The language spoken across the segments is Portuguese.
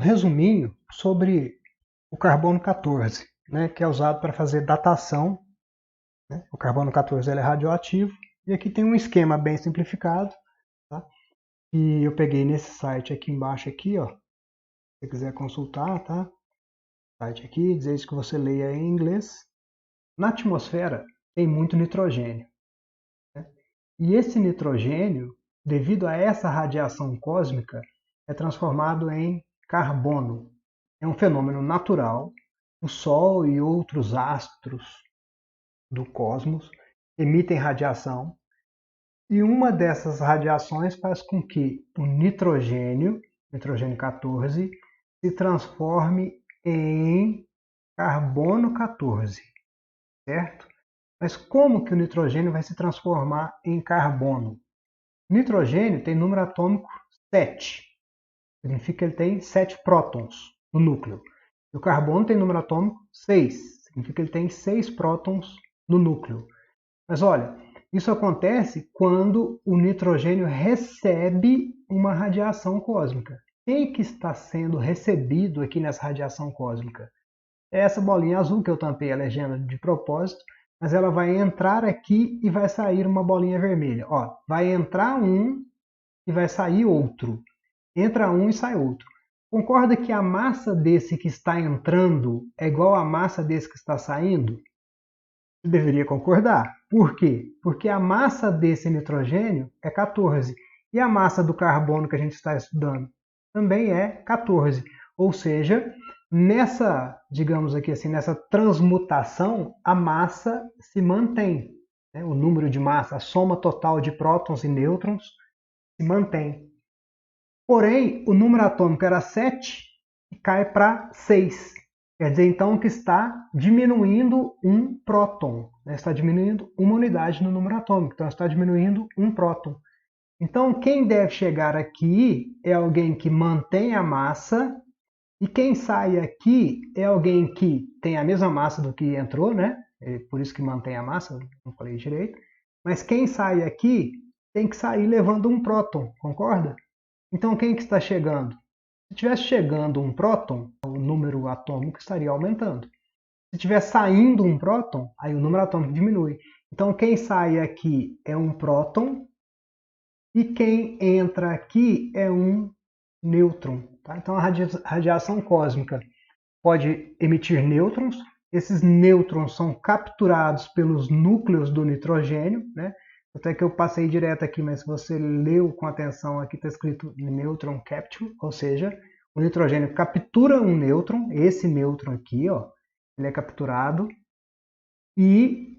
resuminho sobre o carbono 14, né, que é usado para fazer datação. Né? O carbono 14 ele é radioativo e aqui tem um esquema bem simplificado, tá? E eu peguei nesse site aqui embaixo aqui, ó. Se você quiser consultar, tá? Site aqui, dizer isso que você leia em inglês. Na atmosfera tem muito nitrogênio, né? E esse nitrogênio, devido a essa radiação cósmica, é transformado em carbono. É um fenômeno natural. O Sol e outros astros do cosmos emitem radiação, e uma dessas radiações faz com que o nitrogênio 14, se transforme em carbono 14, certo? Mas como que o nitrogênio vai se transformar em carbono? O nitrogênio tem número atômico 7. Significa que ele tem 7 prótons no núcleo. E o carbono tem número atômico 6. Significa que ele tem 6 prótons no núcleo. Mas olha, isso acontece quando o nitrogênio recebe uma radiação cósmica. Quem que está sendo recebido aqui nessa radiação cósmica? É essa bolinha azul que eu tampei a legenda de propósito, mas ela vai entrar aqui e vai sair uma bolinha vermelha. Ó, vai entrar um e vai sair outro. Entra um e sai outro. Concorda que a massa desse que está entrando é igual à massa desse que está saindo? Você deveria concordar. Por quê? Porque a massa desse nitrogênio é 14 e a massa do carbono que a gente está estudando também é 14. Ou seja, nessa, digamos aqui assim, nessa transmutação, a massa se mantém. Né? O número de massa, a soma total de prótons e nêutrons se mantém. Porém, o número atômico era 7 e cai para 6. Quer dizer, então, que está diminuindo um próton. Né? Está diminuindo uma unidade no número atômico. Então, está diminuindo um próton. Então, quem deve chegar aqui é alguém que mantém a massa. E quem sai aqui é alguém que tem a mesma massa do que entrou, né? É por isso que mantém a massa, não falei direito. Mas quem sai aqui tem que sair levando um próton, concorda? Então, quem que está chegando? Se estivesse chegando um próton, o número atômico estaria aumentando. Se estiver saindo um próton, aí o número atômico diminui. Então, quem sai aqui é um próton e quem entra aqui é um nêutron. Tá? Então, a radiação cósmica pode emitir nêutrons. Esses nêutrons são capturados pelos núcleos do nitrogênio, né? Até que eu passei direto aqui, mas se você leu com atenção, aqui está escrito neutron capture, ou seja, o nitrogênio captura um nêutron, esse nêutron aqui, ó, ele é capturado, e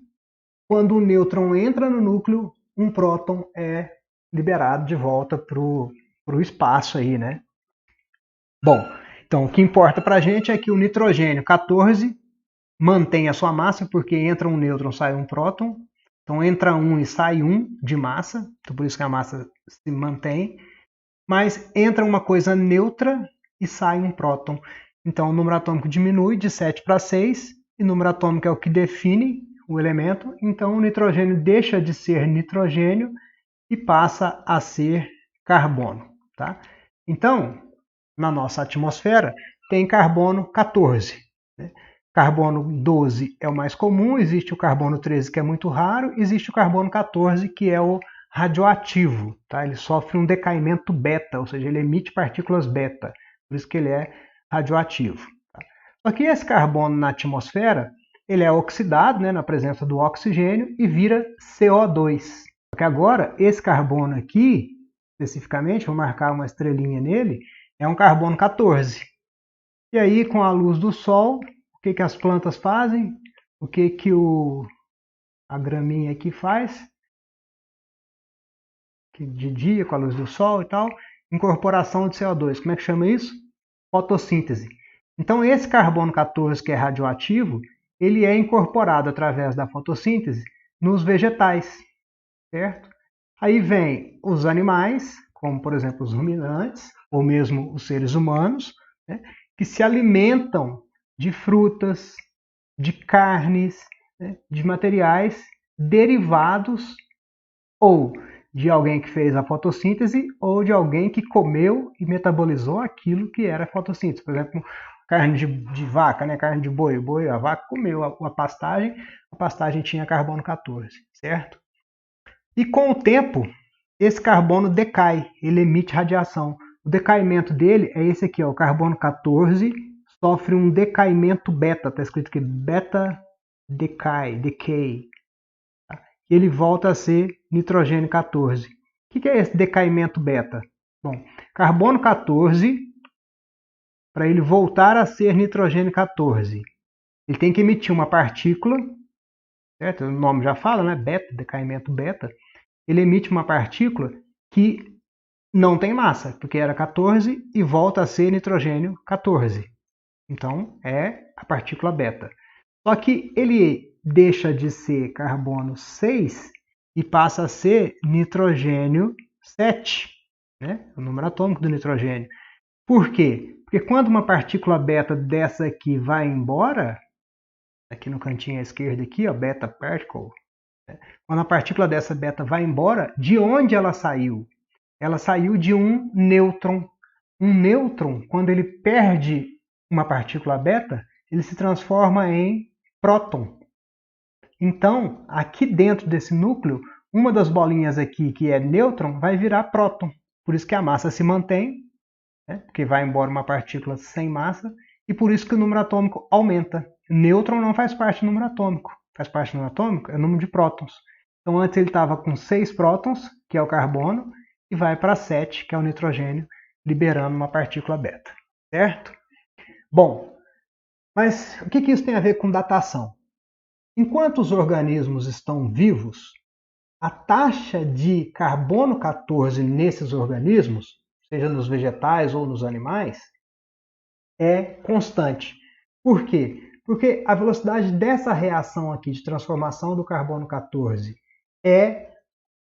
quando o nêutron entra no núcleo, um próton é liberado de volta para o espaço aí, né? Bom, então o que importa para a gente é que o nitrogênio 14 mantém a sua massa, porque entra um nêutron, sai um próton. Então entra um e sai um de massa, então por isso que a massa se mantém. Mas entra uma coisa neutra e sai um próton. Então o número atômico diminui de 7 para 6, e o número atômico é o que define o elemento. Então o nitrogênio deixa de ser nitrogênio e passa a ser carbono. Tá? Então, na nossa atmosfera, tem carbono 14. Né? Carbono 12 é o mais comum, existe o carbono 13 que é muito raro, existe o carbono 14 que é o radioativo. Tá? Ele sofre um decaimento beta, ou seja, ele emite partículas beta, por isso que ele é radioativo. Tá? Só que esse carbono na atmosfera, ele é oxidado, né, na presença do oxigênio e vira CO2. Só que agora, esse carbono aqui, especificamente, vou marcar uma estrelinha nele, é um carbono 14. E aí, com a luz do sol, o que as plantas fazem? O que a graminha aqui faz? De dia, com a luz do sol e tal. Incorporação de CO2. Como é que chama isso? Fotossíntese. Então, esse carbono 14, que é radioativo, ele é incorporado através da fotossíntese nos vegetais, certo? Aí vem os animais, como por exemplo os ruminantes, ou mesmo os seres humanos, né, que se alimentam de frutas, de carnes, né, de materiais derivados ou de alguém que fez a fotossíntese ou de alguém que comeu e metabolizou aquilo que era a fotossíntese. Por exemplo, carne de vaca, né? Carne de boi, a vaca comeu a pastagem tinha carbono 14, certo? E com o tempo, esse carbono decai, ele emite radiação. O decaimento dele é esse aqui, ó, o carbono 14 sofre um decaimento beta, está escrito aqui, beta decay. Tá? Ele volta a ser nitrogênio 14. O que é esse decaimento beta? Bom, carbono 14, para ele voltar a ser nitrogênio 14, ele tem que emitir uma partícula, certo? O nome já fala, né? Beta, decaimento beta. Ele emite uma partícula que não tem massa, porque era 14 e volta a ser nitrogênio 14. Então, é a partícula beta. Só que ele deixa de ser carbono 6 e passa a ser nitrogênio 7, né? O número atômico do nitrogênio. Por quê? Porque quando uma partícula beta dessa aqui vai embora, aqui no cantinho à esquerda aqui, ó, beta particle, né? Quando a partícula dessa beta vai embora, de onde ela saiu? Ela saiu de um nêutron. Um nêutron, quando ele perde uma partícula beta, ele se transforma em próton. Então, aqui dentro desse núcleo, uma das bolinhas aqui, que é nêutron, vai virar próton. Por isso que a massa se mantém, né? Porque vai embora uma partícula sem massa, e por isso que o número atômico aumenta. Nêutron não faz parte do número atômico. Faz parte do número atômico é o número de prótons. Então, antes ele estava com 6 prótons, que é o carbono, e vai para 7, que é o nitrogênio, liberando uma partícula beta. Certo? Bom, mas o que isso tem a ver com datação? Enquanto os organismos estão vivos, a taxa de carbono 14 nesses organismos, seja nos vegetais ou nos animais, é constante. Por quê? Porque a velocidade dessa reação aqui de transformação do carbono 14 é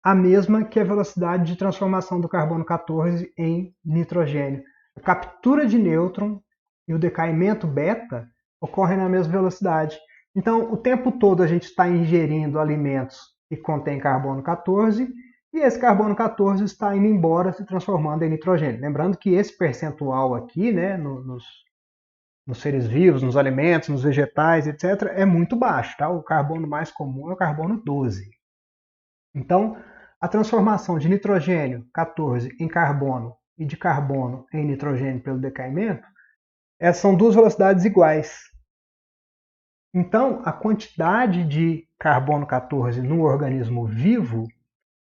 a mesma que a velocidade de transformação do carbono 14 em nitrogênio. A captura de nêutron e o decaimento beta ocorrem na mesma velocidade. Então, o tempo todo a gente está ingerindo alimentos que contêm carbono 14 e esse carbono 14 está indo embora, se transformando em nitrogênio. Lembrando que esse percentual aqui, né, nos seres vivos, nos alimentos, nos vegetais, etc., é muito baixo. Tá? O carbono mais comum é o carbono 12. Então, a transformação de nitrogênio 14 em carbono e de carbono em nitrogênio pelo decaimento, são duas velocidades iguais. Então, a quantidade de carbono 14 no organismo vivo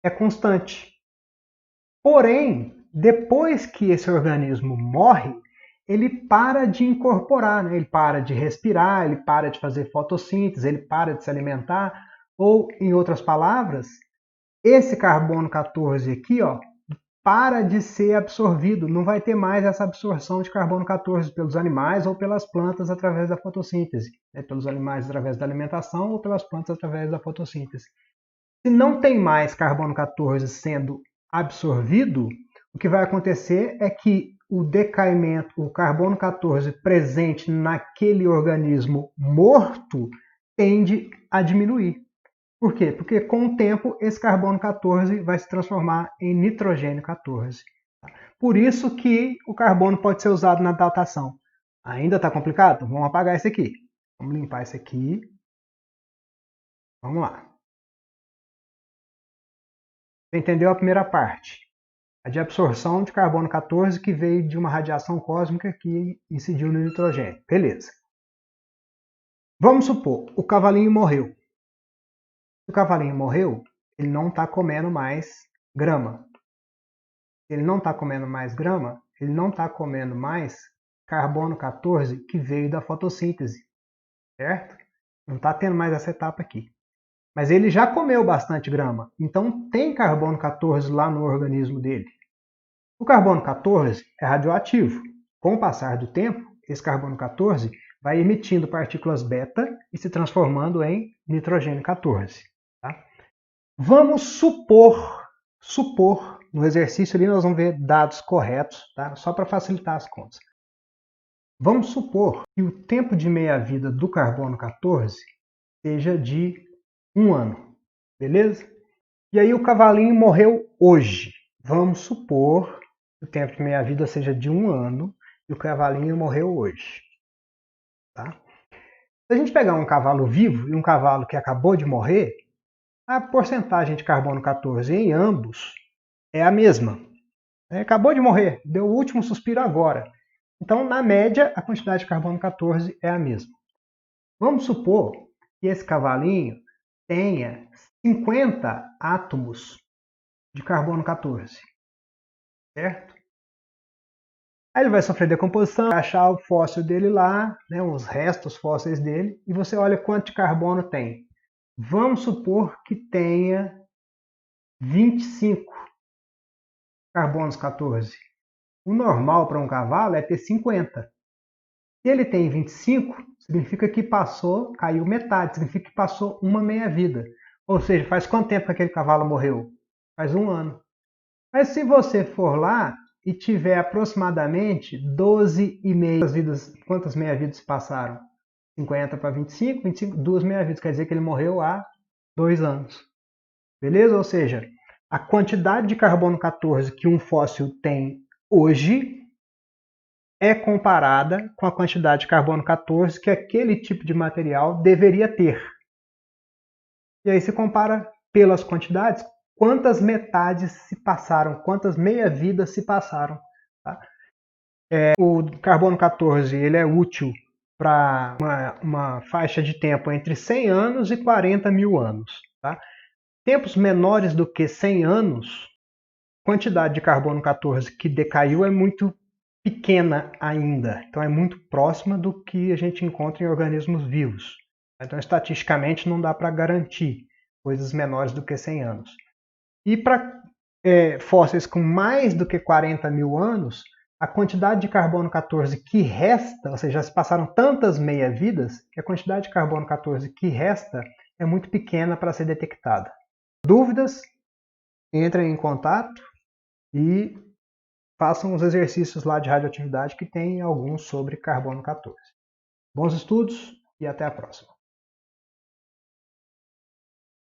é constante. Porém, depois que esse organismo morre, ele para de incorporar, né? Ele para de respirar, ele para de fazer fotossíntese, ele para de se alimentar, ou, em outras palavras, esse carbono 14 aqui, ó, para de ser absorvido, não vai ter mais essa absorção de carbono 14 pelos animais ou pelas plantas através da fotossíntese, né? Pelos animais através da alimentação ou pelas plantas através da fotossíntese. Se não tem mais carbono 14 sendo absorvido, o que vai acontecer é que o decaimento, o carbono 14 presente naquele organismo morto tende a diminuir. Por quê? Porque com o tempo esse carbono 14 vai se transformar em nitrogênio 14. Por isso que o carbono pode ser usado na datação. Ainda está complicado? Então vamos apagar esse aqui. Vamos limpar esse aqui. Vamos lá. Você entendeu a primeira parte? A de absorção de carbono 14 que veio de uma radiação cósmica que incidiu no nitrogênio. Beleza. Vamos supor, o cavalinho morreu. Se o cavalinho morreu, ele não está comendo mais grama. Se ele não está comendo mais grama, ele não está comendo mais carbono 14 que veio da fotossíntese, certo? Não está tendo mais essa etapa aqui. Mas ele já comeu bastante grama, então tem carbono 14 lá no organismo dele. O carbono 14 é radioativo. Com o passar do tempo, esse carbono 14 vai emitindo partículas beta e se transformando em nitrogênio 14. Tá? Vamos supor, no exercício ali nós vamos ver dados corretos, tá? Só para facilitar as contas. Vamos supor que o tempo de meia-vida do carbono 14 seja de 1 ano, beleza? E aí o cavalinho morreu hoje. Vamos supor que o tempo de meia-vida seja de 1 ano e o cavalinho morreu hoje. Tá? Se a gente pegar um cavalo vivo e um cavalo que acabou de morrer, a porcentagem de carbono 14 em ambos é a mesma. Acabou de morrer, deu o último suspiro agora. Então, na média, a quantidade de carbono 14 é a mesma. Vamos supor que esse cavalinho tenha 50 átomos de carbono 14, certo? Aí ele vai sofrer decomposição, vai achar o fóssil dele lá, né, os restos fósseis dele, e você olha quanto de carbono tem. Vamos supor que tenha 25 carbonos 14. O normal para um cavalo é ter 50. Se ele tem 25, significa que caiu metade, significa que passou uma meia-vida. Ou seja, faz quanto tempo que aquele cavalo morreu? Faz 1 ano. Mas se você for lá e tiver aproximadamente 12,5 vidas, quantas meia-vidas passaram? 50 para 25, 25, 2 meia-vidas, quer dizer que ele morreu há 2 anos. Beleza? Ou seja, a quantidade de carbono 14 que um fóssil tem hoje é comparada com a quantidade de carbono 14 que aquele tipo de material deveria ter. E aí se compara pelas quantidades, quantas metades se passaram, quantas meia-vidas se passaram. Tá? O carbono 14 ele é útil para uma faixa de tempo entre 100 anos e 40 mil anos. Tá? Tempos menores do que 100 anos, a quantidade de carbono 14 que decaiu é muito pequena ainda. Então é muito próxima do que a gente encontra em organismos vivos. Então, estatisticamente, não dá para garantir coisas menores do que 100 anos. E para fósseis com mais do que 40 mil anos, a quantidade de carbono 14 que resta, ou seja, já se passaram tantas meia-vidas, que a quantidade de carbono 14 que resta é muito pequena para ser detectada. Dúvidas? Entrem em contato e façam os exercícios lá de radioatividade que tem alguns sobre carbono 14. Bons estudos e até a próxima.